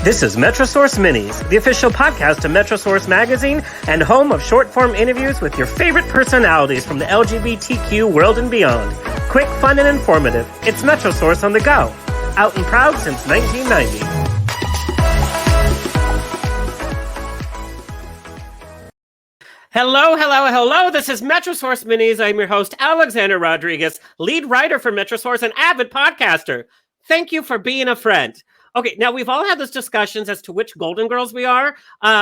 This is MetroSource Minis, the official podcast of MetroSource Magazine and home of short-form interviews with your favorite personalities from the LGBTQ world and beyond. Quick, fun, and informative. It's MetroSource on the go. Out and proud since 1990. Hello. This is MetroSource Minis. I'm your host, Alexander Rodriguez, lead writer for MetroSource and avid podcaster. Thank you for being a friend. Okay, now we've all had these discussions as to which Golden Girls we are.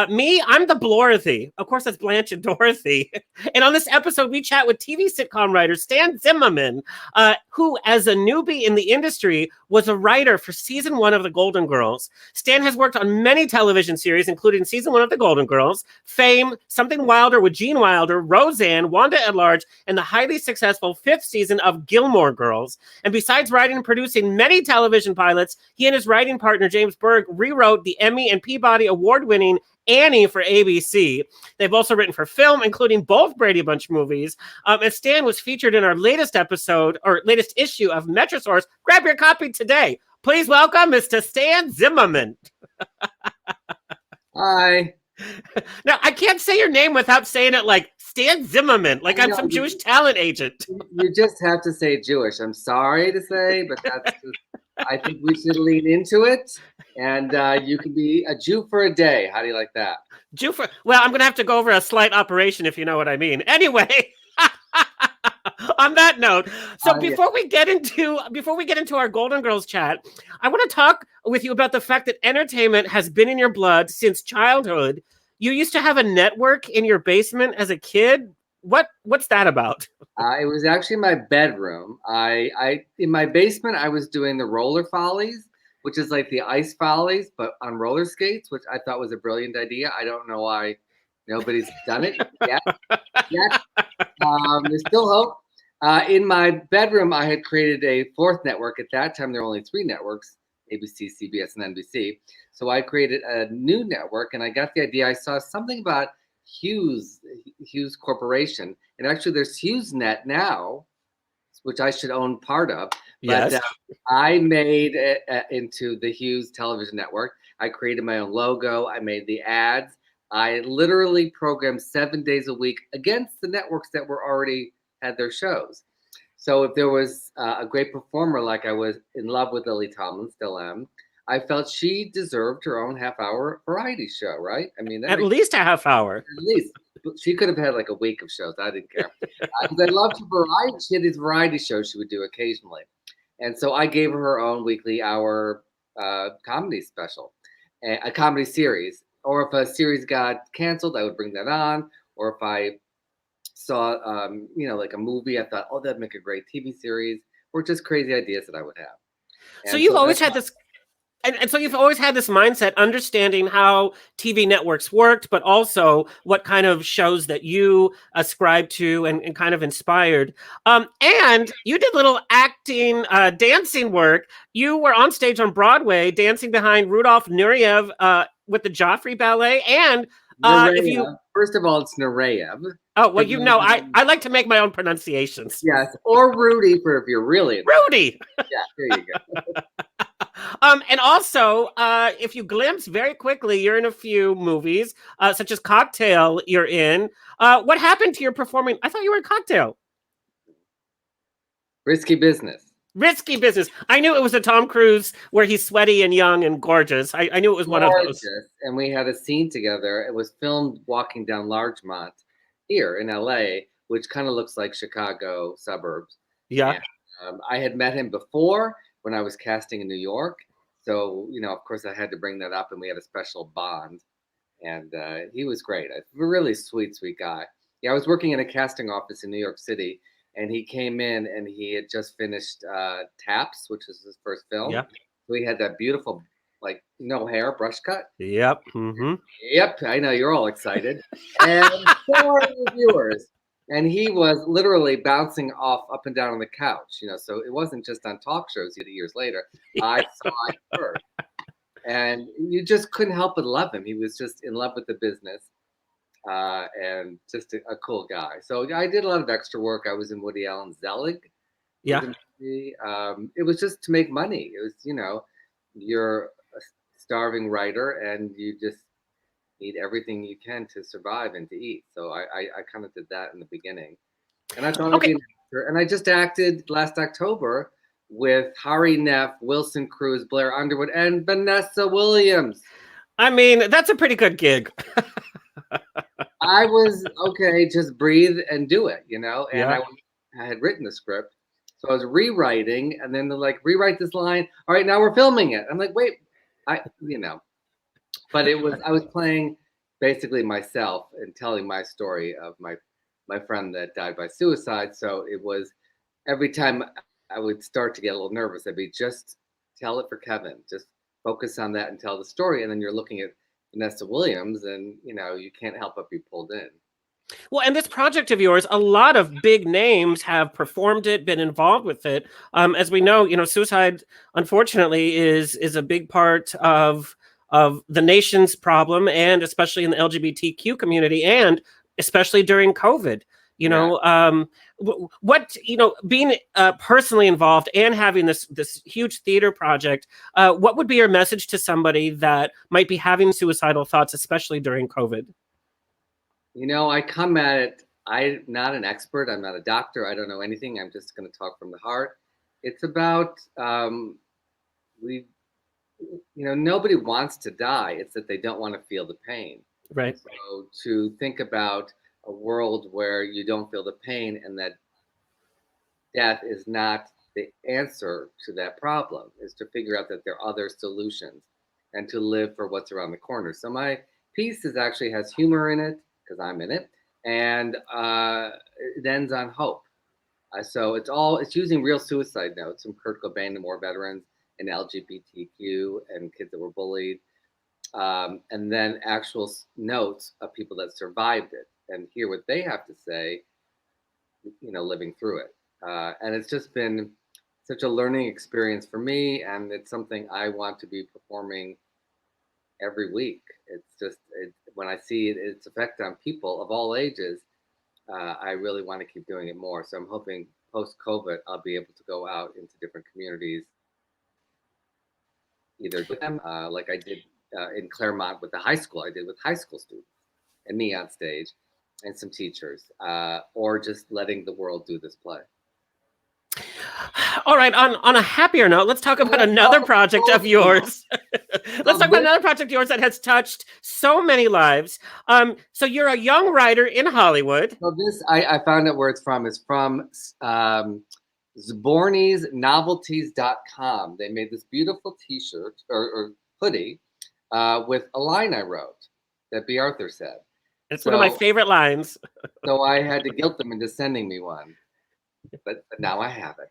Me, I'm the Blorothy. Of course, that's Blanche and Dorothy. And on this episode, we chat with TV sitcom writer Stan Zimmerman, who, as a newbie in the industry, was a writer for season 1 of the Golden Girls. Stan has worked on many television series, including season 1 of the Golden Girls, Fame, Something Wilder with Gene Wilder, Roseanne, Wanda at Large, and the highly successful 5th season of Gilmore Girls. And besides writing and producing many television pilots, he and his writing partner James Berg rewrote the Emmy and Peabody award-winning Annie for ABC. They've also written for film, including both Brady Bunch movies. And Stan was featured in our latest episode, or latest issue of MetroSource. Grab your copy today. Please welcome Mr. Stan Zimmerman. Hi. Now, I can't say your name without saying it like Stan Zimmerman, like I'm some Jewish talent agent. You just have to say Jewish. I'm sorry to say, but that's just, I think we should lean into it. And you can be a Jew for a day. How do you like that? Well, I'm going to have to go over a slight operation, if you know what I mean. Anyway, on that note, so before we get into our Golden Girls chat, I want to talk with you about the fact that entertainment has been in your blood since childhood. You used to have a network in your basement as a kid. What's that about? It was actually my bedroom. I in my basement, I was doing the roller follies, which is like the ice follies, but on roller skates, which I thought was a brilliant idea. I don't know why nobody's done it yet. There's still hope. In my bedroom, I had created a 4th network. At that time, there were only 3 networks, ABC, CBS, and NBC. So I created a new network, and I got the idea. I saw something about Hughes Corporation, and actually there's HughesNet now, which I should own part of. But yes. I made it into the Hughes Television Network. I created my own logo. I made the ads. I literally programmed 7 days a week against the networks that were already had their shows. So if there was a great performer, like I was in love with Lily Tomlin, still am, I felt she deserved her own half-hour variety show, right? I mean, at least a half hour. At least. She could have had like a week of shows. I didn't care. Because I loved her variety. She had these variety shows she would do occasionally. And so I gave her her own weekly hour comedy special, a comedy series. Or if a series got canceled, I would bring that on. Or if I saw, like a movie, I thought, oh, that'd make a great TV series. Or just crazy ideas that I would have. And so you've always had this. And so you've always had this mindset, understanding how TV networks worked, but also what kind of shows that you ascribed to and kind of inspired. And you did little acting, dancing work. You were on stage on Broadway dancing behind Rudolph Nureyev with the Joffrey Ballet. And first of all, it's Nureyev. Oh, well, I like to make my own pronunciations. Yes, or Rudy if you're really Rudy. Yeah, there you go. And also, if you glimpse very quickly, you're in a few movies, such as Cocktail you're in. What happened to your performing? I thought you were in Cocktail. Risky Business. Risky Business. I knew it was a Tom Cruise where he's sweaty and young and gorgeous. I knew it was one of those. And we had a scene together. It was filmed walking down Larchmont here in LA, which kind of looks like Chicago suburbs. Yeah. And, I had met him before when I was casting in New York. So, of course I had to bring that up, and we had a special bond, and he was great. A really sweet guy. Yeah. I was working in a casting office in New York City, and he came in and he had just finished Taps, which was his first film. Yep. So he had that beautiful, like, no hair, brush cut. Yep. Mm-hmm. Yep. I know you're all excited. And so are the viewers. And he was literally bouncing off up and down on the couch, so it wasn't just on talk shows years later. I saw it first. And you just couldn't help but love him. He was just in love with the business and just a cool guy. So I did a lot of extra work. I was in Woody Allen's Zelig. Yeah. It was just to make money. It was, you're a starving writer, and you just need everything you can to survive and to eat. So I kind of did that in the beginning, and I thought I'd be an actor. And I just acted last October with Hari Neff, Wilson Cruz, Blair Underwood, and Vanessa Williams. I mean, that's a pretty good gig. I was okay, just breathe and do it, you know. And Yeah. I had written the script, so I was rewriting, and then they're like, rewrite this line. All right, now we're filming it. I'm like, wait, you know. But I was playing basically myself and telling my story of my friend that died by suicide. So it was every time I would start to get a little nervous, I'd be just tell it for Kevin, just focus on that and tell the story, and then you're looking at Vanessa Williams, and you know you can't help but be pulled in. Well, and this project of yours, a lot of big names have performed it, been involved with it. As we know, suicide, unfortunately, is a big part of the nation's problem, and especially in the LGBTQ community, and especially during COVID. Being personally involved and having this huge theater project, what would be your message to somebody that might be having suicidal thoughts, especially during COVID? I come at it, I'm not an expert. I'm not a doctor. I don't know anything. I'm just going to talk from the heart. It's about, nobody wants to die. It's that they don't want to feel the pain. Right. So to think about a world where you don't feel the pain and that death is not the answer to that problem, is to figure out that there are other solutions and to live for what's around the corner. So my piece actually has humor in it, because I'm in it, and it ends on hope. So it's using real suicide notes from Kurt Cobain and war veterans and LGBTQ and kids that were bullied, and then actual notes of people that survived it and hear what they have to say, living through it. And it's just been such a learning experience for me, and it's something I want to be performing every week. It's just when I see its effect on people of all ages, I really want to keep doing it more. So I'm hoping post-COVID, I'll be able to go out into different communities, either with them, like I did in Claremont with the high school. I did with high school students and me on stage and some teachers, or just letting the world do this play. All right. On a happier note, let's talk about another project of yours. Let's talk about another project of yours that has touched so many lives. So you're a young writer in Hollywood. So this, I found out where it's from. It's from zborniesnovelties.com. They made this beautiful T-shirt or hoodie with a line I wrote that Bea Arthur said. It's one of my favorite lines. So I had to guilt them into sending me one. But now I have it.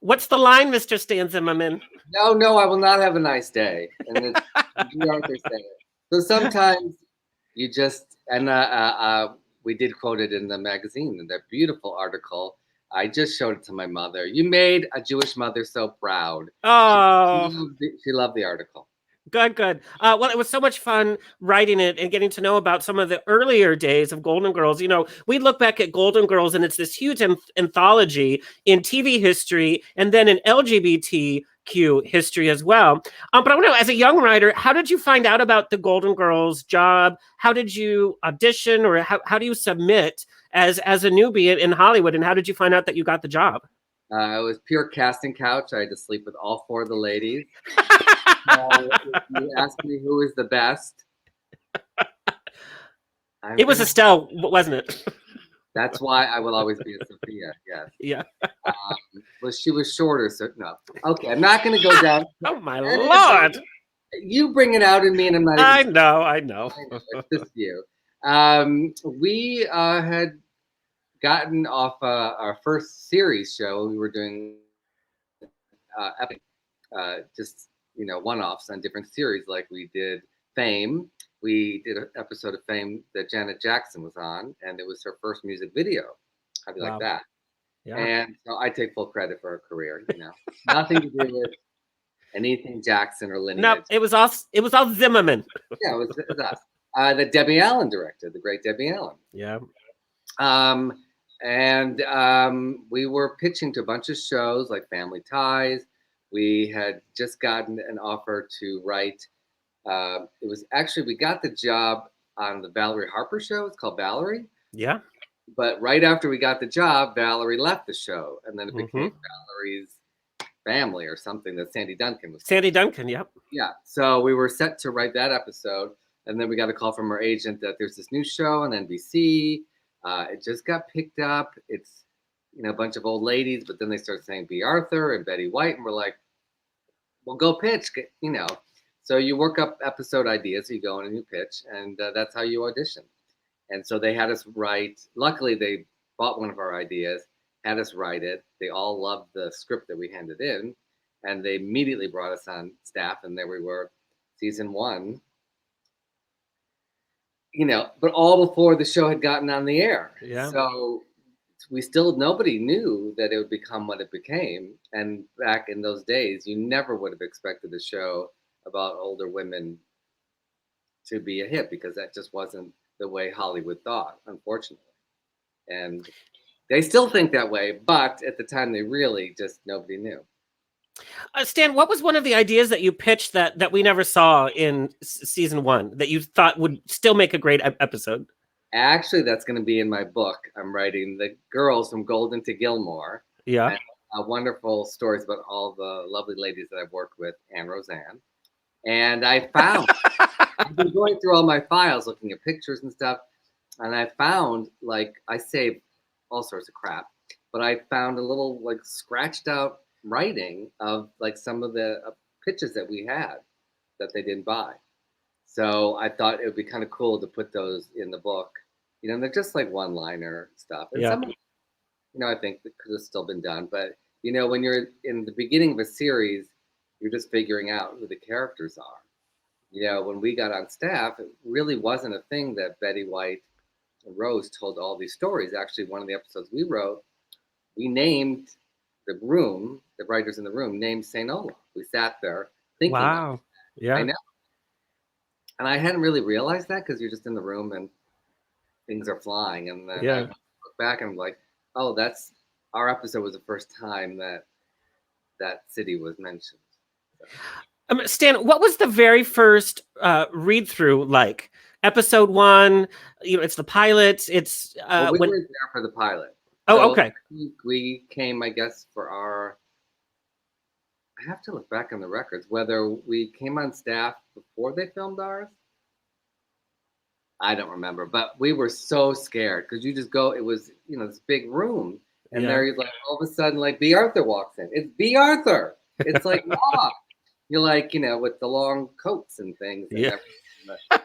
What's the line, Mr. Stan Zimmerman? No, I will not have a nice day. And it's Bea Arthur said it. So sometimes you just, and we did quote it in the magazine in that beautiful article. I just showed it to my mother. You made a Jewish mother so proud. Oh, she loved the article. Good. Well, it was so much fun writing it and getting to know about some of the earlier days of Golden Girls. We look back at Golden Girls and it's this huge anthology in TV history and then in LGBTQ history as well. But I want to know, as a young writer, how did you find out about the Golden Girls job? How did you audition, or how do you submit as a newbie in Hollywood? And how did you find out that you got the job? It was pure casting couch. I had to sleep with all four of the ladies. If you ask me who is the best, it was Estelle, wasn't it? That's why I will always be a Sophia. Yes. Yeah. Well, she was shorter, so no. Okay, I'm not going to go down. Oh my Lord! You bring it out in me, and I'm not. I know. It's just you. We had gotten off our first series show. We were doing just one-offs on different series, like we did Fame. We did an episode of Fame that Janet Jackson was on, and it was her first music video. How do you like that? Yeah. And so I take full credit for her career. Nothing to do with anything Jackson or lineage. No, it was all Zimmerman. Yeah, it was us. The Debbie Allen director, the great Debbie Allen. Yeah. And we were pitching to a bunch of shows like Family Ties. We had just gotten an offer to write It was actually, we got the job on the Valerie Harper show. It's called Valerie. Yeah. But right after we got the job, Valerie left the show, and then it became Valerie's family or something that Sandy Duncan was. Sandy Duncan, yep. Yeah. So we were set to write that episode, and then we got a call from our agent that there's this new show on NBC. It just got picked up. It's, a bunch of old ladies, but then they start saying Bea Arthur and Betty White, and we're like, well, go pitch, So you work up episode ideas, you go in and you pitch, and that's how you audition. And so they had us write. Luckily, they bought one of our ideas, had us write it. They all loved the script that we handed in, and they immediately brought us on staff, and there we were, season 1. But all before the show had gotten on the air. Yeah. So nobody knew that it would become what it became. And back in those days, you never would have expected a show about older women to be a hit, because that just wasn't the way Hollywood thought, unfortunately. And they still think that way, but at the time they really just, nobody knew. Stan, what was one of the ideas that you pitched that we never saw in season 1 that you thought would still make a great episode? Actually, that's going to be in my book. I'm writing The Girls from Golden to Gilmore. Yeah. And, wonderful stories about all the lovely ladies that I've worked with and Roseanne. And I found, I've been going through all my files, looking at pictures and stuff, and I found, I saved all sorts of crap, but I found a little, scratched out writing of, some of the pitches that we had that they didn't buy. So I thought it would be kind of cool to put those in the book. They're just one-liner stuff. And some, I think that could have still been done. But, when you're in the beginning of a series, you're just figuring out who the characters are. When we got on staff, it really wasn't a thing that Betty White and Rose told all these stories. Actually, one of the episodes we wrote, we named the room, the writers in the room, named St. Olaf. We sat there thinking. Wow. Yeah. I know. And I hadn't really realized that, because you're just in the room and things are flying. And then I look back and I'm like, oh, that's our episode was the first time that city was mentioned. Stan, what was the very first read through like? Episode 1, it's the pilot. It's we weren't there for the pilot. Oh, so okay. We came, I guess, for our. I have to look back on the records whether we came on staff before they filmed ours. I don't remember, but we were so scared, because you just go. It was this big room, and there's all of a sudden Bea Arthur walks in. It's Bea Arthur. It's like, wow. You're with the long coats and things. And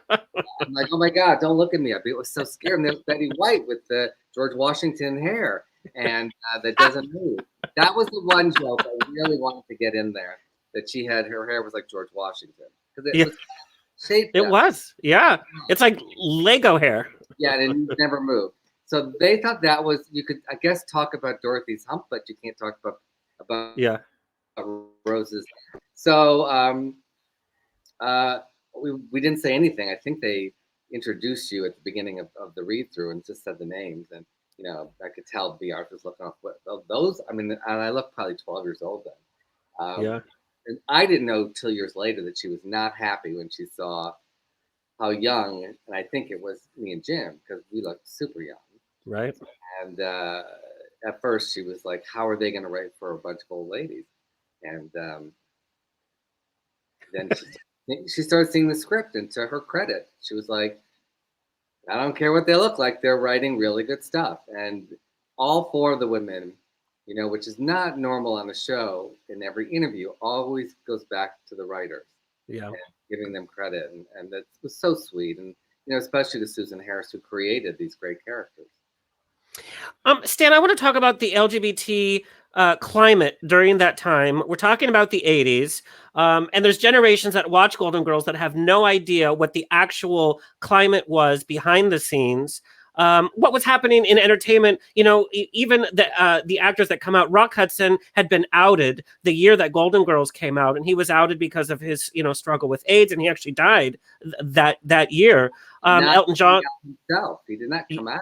I'm like, oh my God, don't look at me. I was so scared. And there's Betty White with the George Washington hair, and that doesn't move. That was the one joke I really wanted to get in there, that she had, her hair was like George Washington. Because it was shaped. It was, It's like Lego hair. Yeah, and it never moved. So they thought that was, you could, I guess, talk about Dorothy's hump, but you can't talk about Rose's. So we didn't say anything. I think they introduced you at the beginning of the read through and just said the names, and I could tell Bea Arthur's looking off those. I mean, and I looked probably 12 years old then. And I didn't know till years later that she was not happy when she saw how young, and I think it was me and Jim, because we looked super young. Right. And at first she was like, how are they going to write for a bunch of old ladies? And then she started seeing the script, and to her credit, she was like, I don't care what they look like, they're writing really good stuff. And all 4 of the women, which is not normal on the show, in every interview, always goes back to the writers. And giving them credit. And that was so sweet. And, especially to Susan Harris, who created these great characters. Stan, I want to talk about the LGBT climate during that time. We're talking about the 80s, and there's generations that watch Golden Girls that have no idea what the actual climate was behind the scenes. What was happening in entertainment, even the actors that come out. Rock Hudson had been outed the year that Golden Girls came out, and he was outed because of his, struggle with AIDS, and he actually died that year. Elton John himself, he did not come out.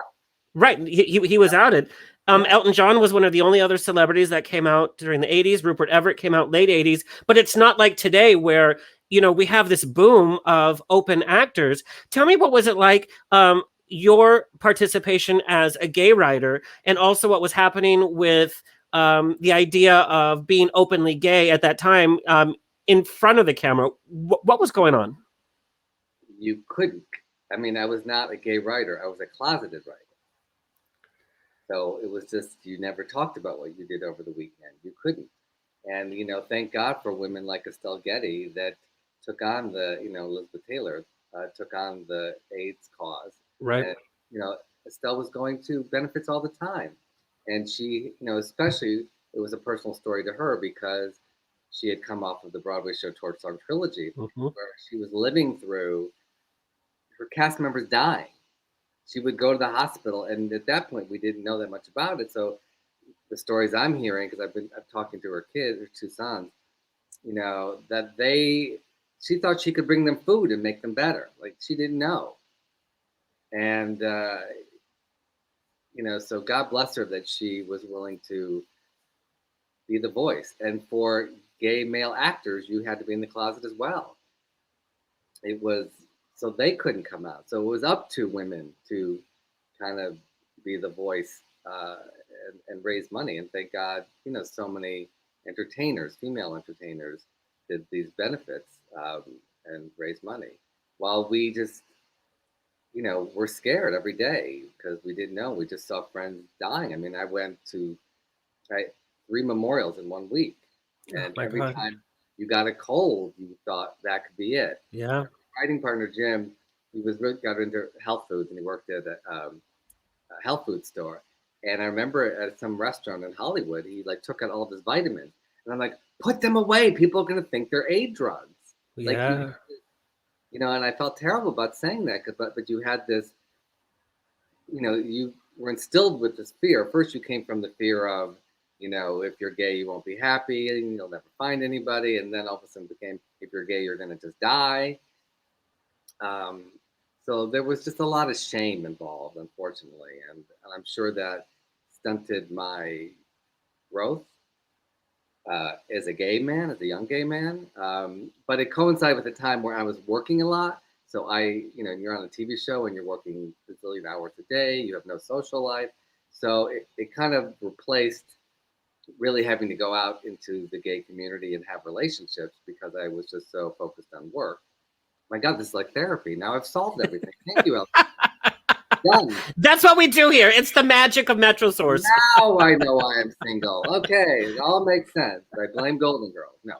Right, he was outed. Elton John was one of the only other celebrities that came out during the 80s. Rupert Everett came out late 80s. But it's not like today where we have this boom of open actors. Tell me, what was it like, your participation as a gay writer, and also what was happening with the idea of being openly gay at that time, in front of the camera? What was going on? You couldn't. I mean, I was not a gay writer. I was a closeted writer. So it was just, you never talked about what you did over the weekend. You couldn't. And, thank God for women like Estelle Getty that took on Elizabeth Taylor took on the AIDS cause. Right. And, Estelle was going to benefits all the time. And she, especially, it was a personal story to her because she had come off of the Broadway show Torch Song Trilogy, where she was living through her cast members dying. She would go to the hospital, and at that point, we didn't know that much about it. So the stories I'm hearing, because I'm talking to her kids, her two sons, that she thought she could bring them food and make them better. Like, she didn't know. And, so God bless her that she was willing to be the voice. And for gay male actors, you had to be in the closet as well. It was, so they couldn't come out. So it was up to women to kind of be the voice and raise money. And thank God, so many entertainers, female entertainers, did these benefits and raise money. While we just, we're scared every day because we didn't know. We just saw friends dying. I mean, I went to 3 memorials in 1 week. And every time you got a cold, you thought that could be it. Yeah. My writing partner, Jim, he got into health foods, and he worked at a health food store. And I remember at some restaurant in Hollywood, he took out all of his vitamins. And I'm like, put them away. People are going to think they're aid drugs. Yeah. And I felt terrible about saying that, but you had this, you were instilled with this fear. First, you came from the fear of, if you're gay, you won't be happy and you'll never find anybody. And then all of a sudden became, if you're gay, you're going to just die. So there was just a lot of shame involved, unfortunately. And I'm sure that stunted my growth as a gay man, as a young gay man. But it coincided with a time where I was working a lot. So you're on a TV show and you're working a zillion hours a day. You have no social life. So it kind of replaced really having to go out into the gay community and have relationships because I was just so focused on work. My God, this is like therapy. Now I've solved everything. Thank you, Ellen. Done. That's what we do here. It's the magic of Metro Source. Now I know I am single. Okay, it all makes sense. I blame Golden Girls. No.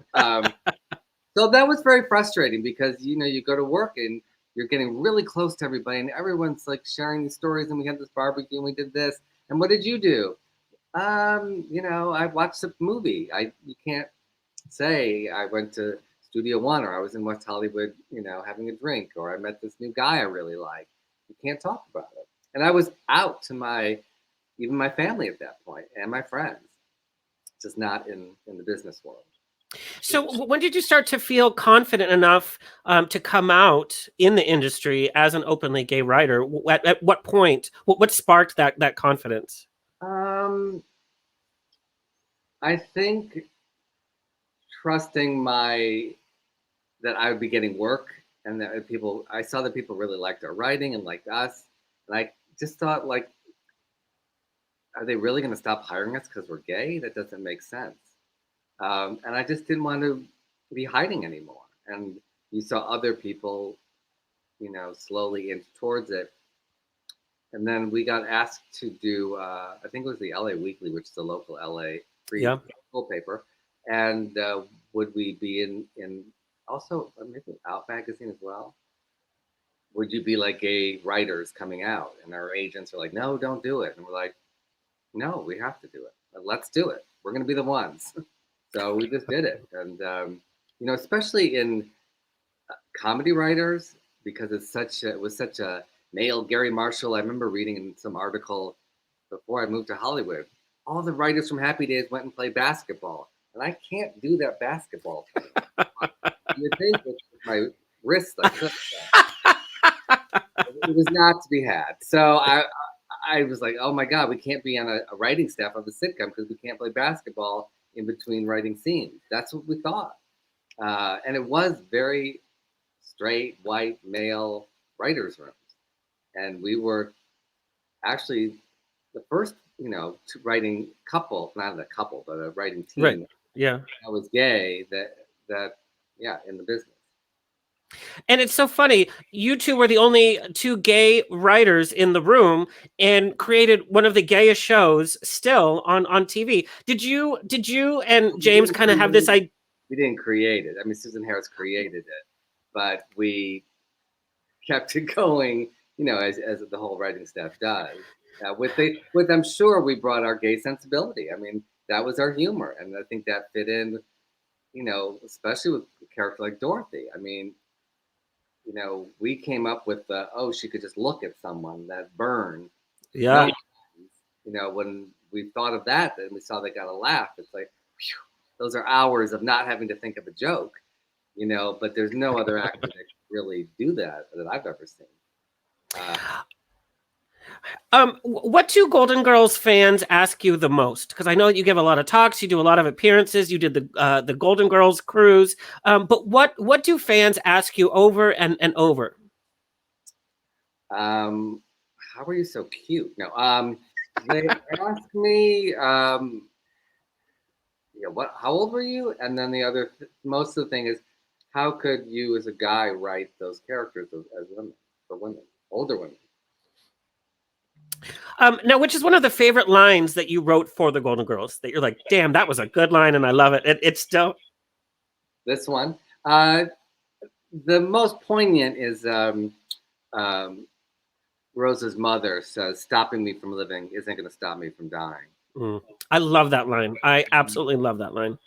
So that was very frustrating because, you go to work and you're getting really close to everybody and everyone's sharing these stories and we had this barbecue and we did this. And what did you do? I watched a movie. You can't say I went to Studio One or I was in West Hollywood, having a drink, or I met this new guy I really like. You can't talk about it. And I was out to even my family at that point and my friends, just not in the business world. So when did you start to feel confident enough to come out in the industry as an openly gay writer? At what point? What sparked that confidence? I think trusting that I would be getting work and that I saw that people really liked our writing and liked us. And I just thought, are they really going to stop hiring us because we're gay? That doesn't make sense. And I just didn't want to be hiding anymore. And you saw other people, slowly inch towards it. And then we got asked to do, I think it was the LA Weekly, which is the local LA free full paper. And would we be in also maybe Out magazine as well? Would you be gay writers coming out? And our agents are like, no, don't do it. And we're like, no, we have to do it. Let's do it. We're going to be the ones. So we just did it. And, especially in comedy writers, because it was such a male Gary Marshall. I remember reading in some article before I moved to Hollywood, all the writers from Happy Days went and played basketball. And I can't do that basketball thing. You think with my wrist, it was not to be had. So I was like, oh my God, we can't be on a writing staff of a sitcom because we can't play basketball in between writing scenes. That's what we thought. And it was very straight, white, male writers' rooms. And we were actually the first, writing couple, not a couple, but a writing team Right. Yeah. that was gay in the business. And it's so funny. You two were the only two gay writers in the room and created one of the gayest shows still on TV. Did you and James kind of have this idea? We didn't create it. I mean, Susan Harris created it, but we kept it going, as the whole writing staff does. With I'm sure we brought our gay sensibility. I mean, that was our humor, and I think that fit in, especially with a character like Dorothy. I mean, we came up with she could just look at someone, that burn. Yeah. When we thought of that, and we saw they got a laugh, it's like, whew, those are hours of not having to think of a joke, but there's no other actor that can really do that I've ever seen. What do Golden Girls fans ask you the most? Because I know you give a lot of talks, you do a lot of appearances, you did the Golden Girls cruise. But what do fans ask you over and over? How are you so cute? No, they ask me, how old were you? And then most of the thing is, how could you as a guy write those characters as women, for women, older women? Now, which is one of the favorite lines that you wrote for the Golden Girls that you're like, damn, that was a good line and I love it. It's still this one. The most poignant is Rose's mother says, "Stopping me from living isn't going to stop me from dying." I love that line. I absolutely love that line.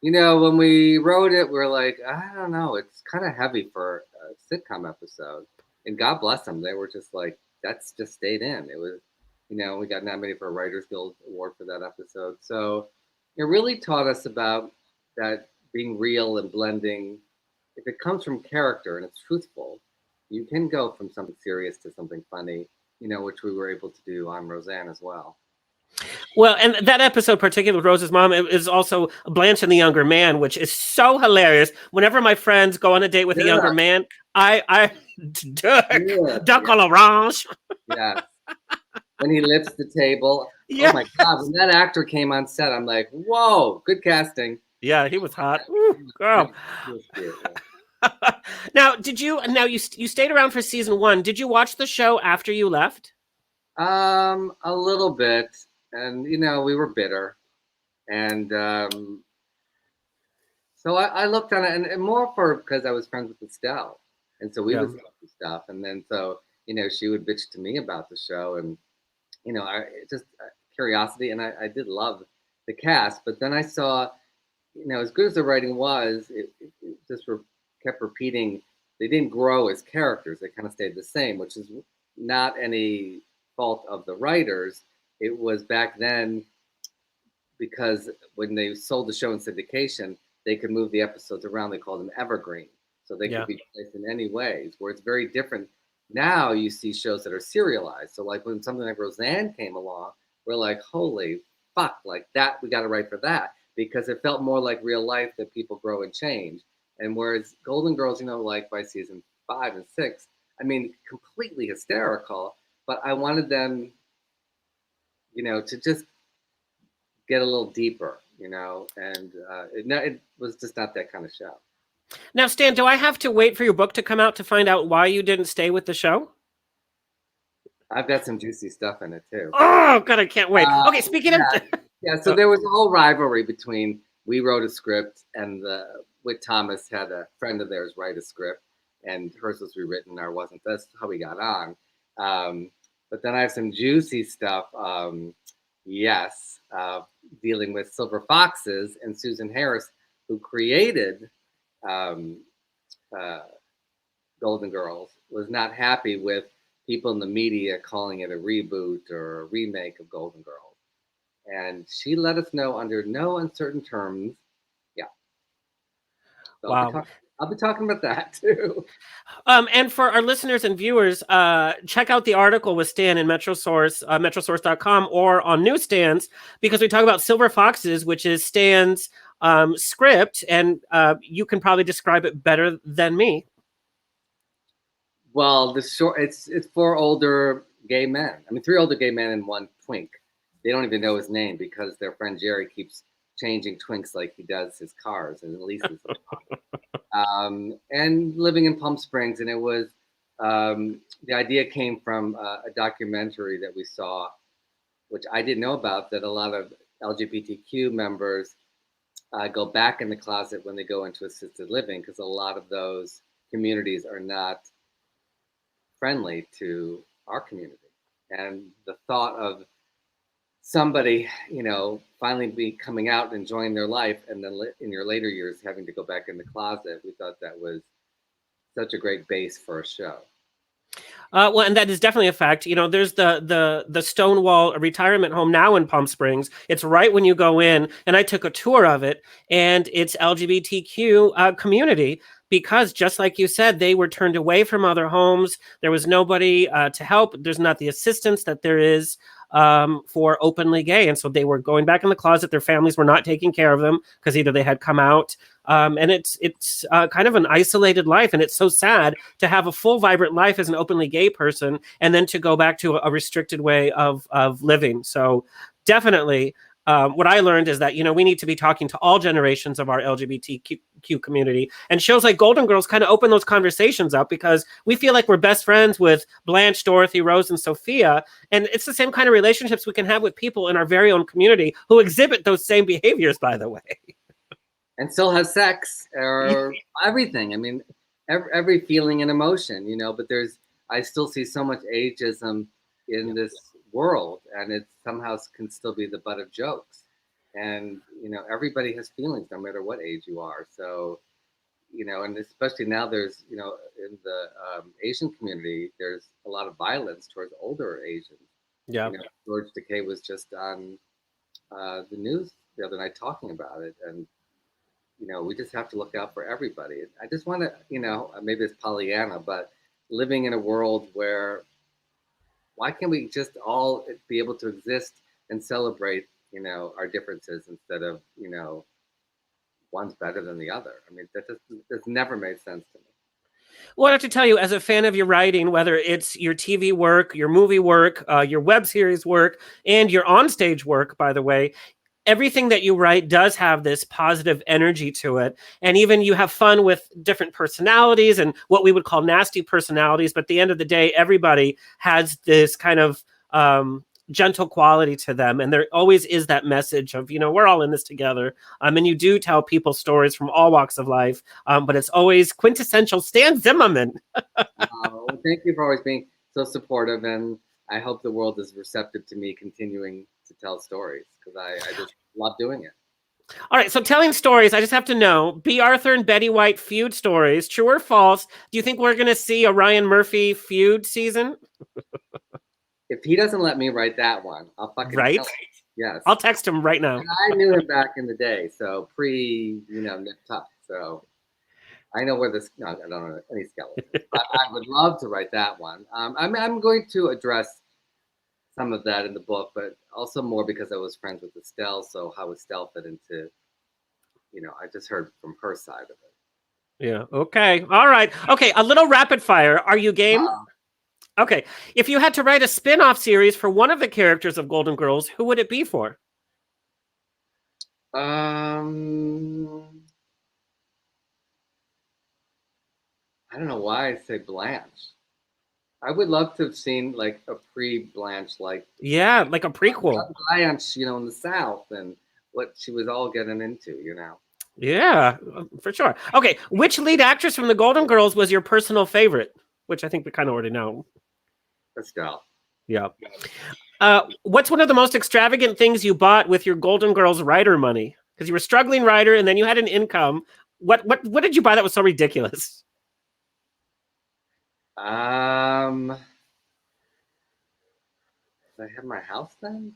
When we wrote it, we're like, I don't know, it's kind of heavy for a sitcom episode. And God bless them, they were just like, that's just stayed in. It was, we got nominated for a Writers Guild Award for that episode. So it really taught us about that being real and blending. If it comes from character and it's truthful, you can go from something serious to something funny, which we were able to do on Roseanne as well. Well, and that episode, particularly with Rose's mom, is also Blanche and the Younger Man, which is so hilarious. Whenever my friends go on a date with a younger man, I duck à l'orange. Yeah. When he lifts the table. Yeah. Oh my God. When that actor came on set, I'm like, whoa, good casting. Yeah, he was hot. Ooh, girl. Now, you stayed around for season 1. Did you watch the show after you left? A little bit. And, we were bitter. And so I looked on it and more because I was friends with Estelle. And so we would talk stuff. And then so, she would bitch to me about the show. And, just curiosity. And I did love the cast. But then I saw, as good as the writing was, it just kept repeating. They didn't grow as characters. They kind of stayed the same, which is not any fault of the writers. It was back then because when they sold the show in syndication, they could move the episodes around. They called them evergreen. So they could be placed in any ways, where it's very different. Now you see shows that are serialized. So like when something like Roseanne came along, we're like, holy fuck, like that, we got to write for that. Because it felt more like real life that people grow and change. And whereas Golden Girls, like by season 5 and 6, I mean, completely hysterical, but I wanted them, to just get a little deeper, and it was just not that kind of show. Now, Stan, do I have to wait for your book to come out to find out why you didn't stay with the show? I've got some juicy stuff in it too. Oh, God, I can't wait. Okay, speaking of... Yeah, so there was a whole rivalry between, we wrote a script and Whit Thomas had a friend of theirs write a script and hers was rewritten or wasn't. That's how we got on. But then I have some juicy stuff. Dealing with Silver Foxes and Susan Harris, who created Golden Girls, was not happy with people in the media calling it a reboot or a remake of Golden Girls. And she let us know under no uncertain terms. Yeah. So wow. I'll be talking about that too. And for our listeners and viewers, check out the article with Stan in MetroSource, metrosource.com or on newsstands, because we talk about Silver Foxes, which is Stan's script, and you can probably describe it better than me. Well, it's 4 older gay men. I mean, 3 older gay men and 1 twink. They don't even know his name because their friend Jerry keeps changing twinks like he does his cars and leases them. And living in Palm Springs, and it was the idea came from a documentary that we saw, which I didn't know about, that a lot of LGBTQ members go back in the closet when they go into assisted living, because a lot of those communities are not friendly to our community. And the thought of somebody, finally be coming out and enjoying their life, and then in your later years having to go back in the closet, we thought that was such a great base for a show. Well, and that is definitely a fact. There's the Stonewall retirement home now in Palm Springs. It's right when you go in, and I took a tour of it, and it's LGBTQ community, because just like you said, they were turned away from other homes. There was nobody to help. There's not the assistance that there is for openly gay. And so they were going back in the closet. Their families were not taking care of them because either they had come out. And it's kind of an isolated life. And it's so sad to have a full, vibrant life as an openly gay person and then to go back to a restricted way of living. So definitely what I learned is that, we need to be talking to all generations of our LGBTQ community, and shows like Golden Girls kind of open those conversations up, because we feel like we're best friends with Blanche, Dorothy, Rose, and Sophia. And it's the same kind of relationships we can have with people in our very own community who exhibit those same behaviors, by the way. And still have sex or everything. I mean, every feeling and emotion, but I still see so much ageism in this world, and it somehow can still be the butt of jokes. And everybody has feelings no matter what age you are. So and especially now there's in the Asian community, there's a lot of violence towards older Asians. George Takei was just on the news the other night talking about it, and we just have to look out for everybody. I just want to maybe it's Pollyanna, but living in a world where, why can't we just all be able to exist and celebrate, our differences instead of, one's better than the other? I mean, that's never made sense to me. Well, I have to tell you, as a fan of your writing, whether it's your TV work, your movie work, your web series work, and your onstage work, by the way, everything that you write does have this positive energy to it. And even you have fun with different personalities and what we would call nasty personalities. But at the end of the day, everybody has this kind of gentle quality to them. And there always is that message of, we're all in this together. And you do tell people stories from all walks of life. But it's always quintessential Stan Zimmerman. Thank you for always being so supportive. And I hope the world is receptive to me continuing to tell stories, because I just love doing it. All right, so telling stories, I just have to know, Bea Arthur and Betty White feud stories, true or false? Do you think we're going to see a Ryan Murphy feud season? If he doesn't let me write that one, I'll fucking right. tell him. Yes, I'll text him right now. And I knew him back in the day, so Nip Tuck. So I know where this. No, I don't know any skeletons, but I would love to write that one. I'm going to address some of that in the book, but also more because I was friends with Estelle. So how Estelle fit into, I just heard from her side of it. Yeah. Okay. All right. Okay. A little rapid fire. Are you game? Okay. If you had to write a spin-off series for one of the characters of Golden Girls, who would it be for? I don't know why I say Blanche. I would love to have seen like a pre-Blanche, like a prequel. Blanche, in the South, and what she was all getting into, Yeah, for sure. Okay, which lead actress from the Golden Girls was your personal favorite? Which I think we kind of already know. Estelle. Yeah. What's one of the most extravagant things you bought with your Golden Girls writer money? Because you were a struggling writer and then you had an income. What did you buy that was so ridiculous? Did I have my house then?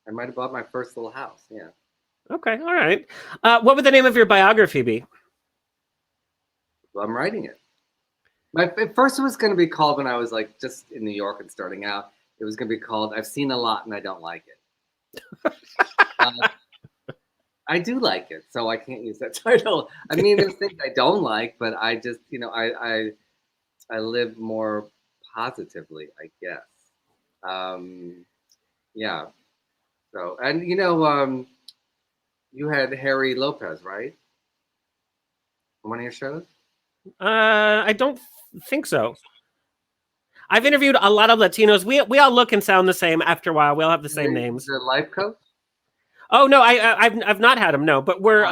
I might have bought my first little house. Yeah. Okay. All right. What would the name of your biography be? Well, I'm writing it. At first it was going to be called, when I was like just in New York and starting out, it was going to be called I've Seen a Lot and I Don't Like It. I do like it, so I can't use that title. I mean, there's things I don't like, but I just, I live more positively, I guess. Yeah. So, and you had Harry Lopez, right? On one of your shows? I don't think so. I've interviewed a lot of Latinos. We all look and sound the same after a while. We all have the same names. The life coach? Oh no, I've not had him. No, but we're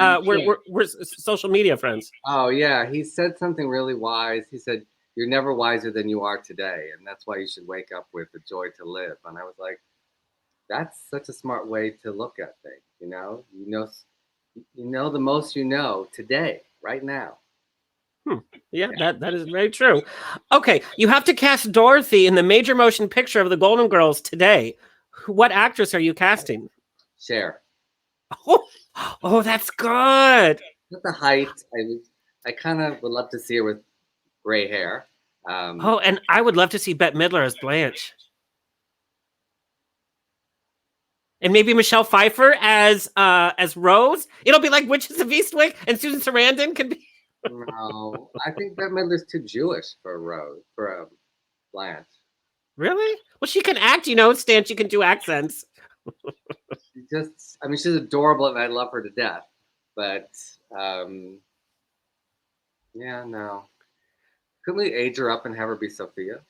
social media friends. Oh yeah, he said something really wise. He said, "You're never wiser than you are today, and that's why you should wake up with the joy to live." And I was like, "That's such a smart way to look at things." You know the most you know today, right now. Yeah, that is very true. Okay, you have to cast Dorothy in the major motion picture of the Golden Girls today. What actress are you casting? Cher. Oh, that's good. At the height, I kind of would love to see her with gray hair. And I would love to see Bette Midler as Blanche. And maybe Michelle Pfeiffer as Rose. It'll be like Witches of Eastwick, and Susan Sarandon can be. No, I think Bette Midler's too Jewish for Blanche. Really? Well, she can act, Stan. She can do accents. She's adorable, and I love her to death. But yeah, no. Couldn't we age her up and have her be Sophia?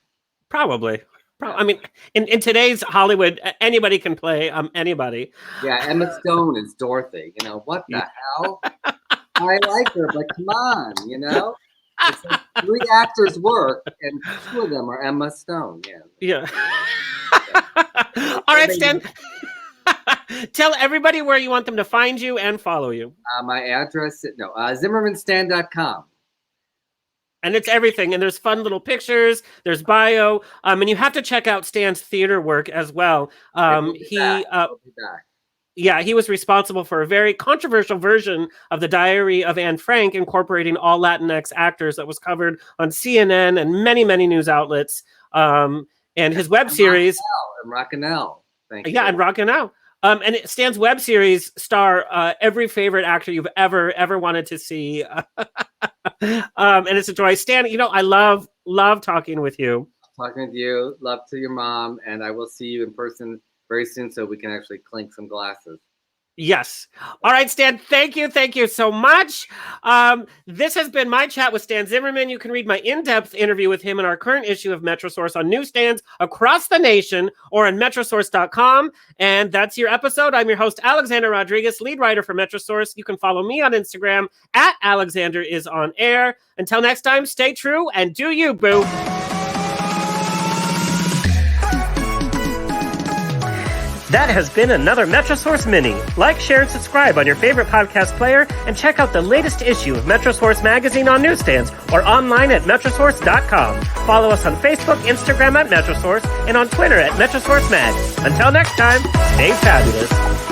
Probably. I mean, in today's Hollywood, anybody can play anybody. Yeah, Emma Stone is Dorothy. What the hell? I like her, but come on, It's like 3 actors work, and 2 of them are Emma Stone. Yeah. All right, Stan. Tell everybody where you want them to find you and follow you. My address, ZimmermanStan.com. And it's everything. And there's fun little pictures. There's bio. And you have to check out Stan's theater work as well. He was responsible for a very controversial version of The Diary of Anne Frank, incorporating all Latinx actors that was covered on CNN and many, many news outlets. And his web series. And Rockinell. Thank you. Yeah, and Rockinell. And Stan's web series star every favorite actor you've ever wanted to see. And it's a joy. Stan, I love talking with you. Talking with you. Love to your mom. And I will see you in person very soon so we can actually clink some glasses. Yes. All right, Stan, thank you so much. This has been my chat with Stan Zimmerman. You can read my in-depth interview with him in our current issue of MetroSource on newsstands across the nation or on metrosource.com. And that's your episode. I'm your host, Alexander Rodriguez, lead writer for MetroSource. You can follow me on Instagram at AlexanderIsOnAir. Until next time, stay true and do you, boo. That has been another MetroSource Mini. Like, share, and subscribe on your favorite podcast player, and check out the latest issue of MetroSource magazine on newsstands or online at metrosource.com. Follow us on Facebook, Instagram at MetroSource, and on Twitter at MetroSourceMag. Until next time, stay fabulous.